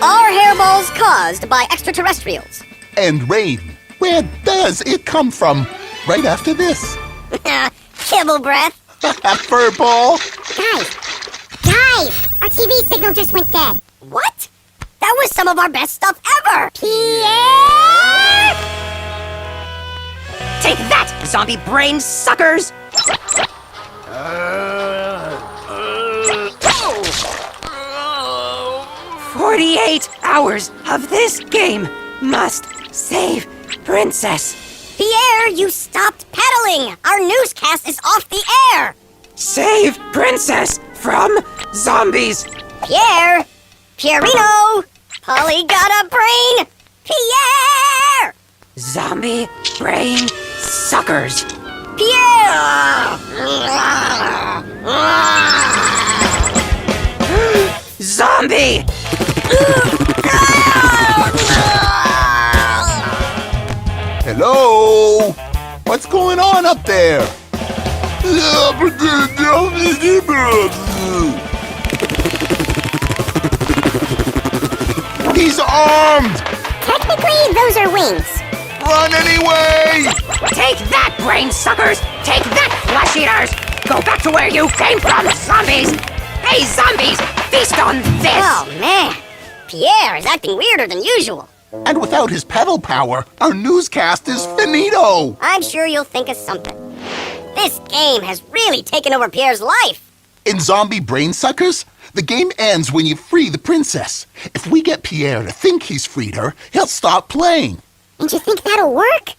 Are hairballs caused by extraterrestrials? And rain, where does it come from? Right after this. Kibble breath. Furball. Guys! Our TV signal just went dead. What? That was some of our best stuff ever! Pierre! Take that, zombie brain suckers! 48 hours of this game must save Princess. Pierre, you stopped pedaling! Our newscast is off the air! Save Princess from zombies. Pierre! Pierino! Polly got a brain! Pierre! Zombie brain suckers. Pierre! Zombie! Hello? What's going on up there? He's armed! Technically, those are wings. Run anyway! Take that, brain suckers! Take that, flesh eaters! Go back to where you came from, zombies! Hey, zombies! Feast on this! Oh, man. Pierre is acting weirder than usual. And without his pedal power, our newscast is finito! I'm sure you'll think of something. This game has really taken over Pierre's life. In Zombie Brain Suckers, the game ends when you free the princess. If we get Pierre to think he's freed her, he'll stop playing. And you think that'll work?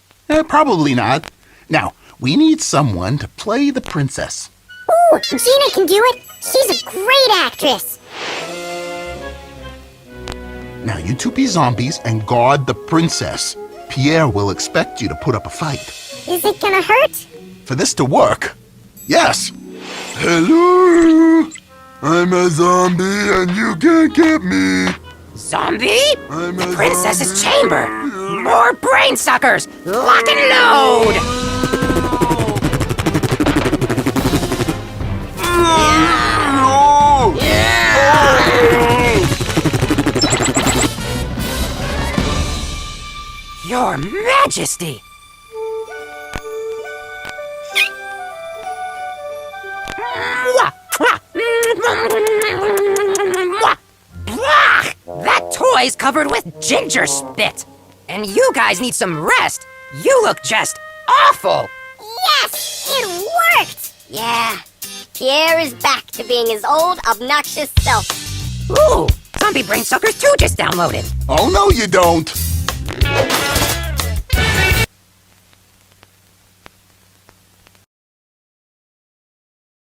Probably not. Now, we need someone to play the princess. Ooh, Gina can do it. She's a great actress. Now, you two be zombies and guard the princess. Pierre will expect you to put up a fight. Is it gonna hurt? For this to work, yes. Hello! I'm a zombie and you can't get me. Zombie? I'm The a princess's zombie. chamber! More brain suckers! Lock and load! Your Majesty! That toy's covered with ginger spit! And you guys need some rest! You look just awful! Yes! It worked! Yeah, Pierre is back to being his old, obnoxious self. Ooh! Zombie Brain Suckers 2 just downloaded! Oh, no, you don't.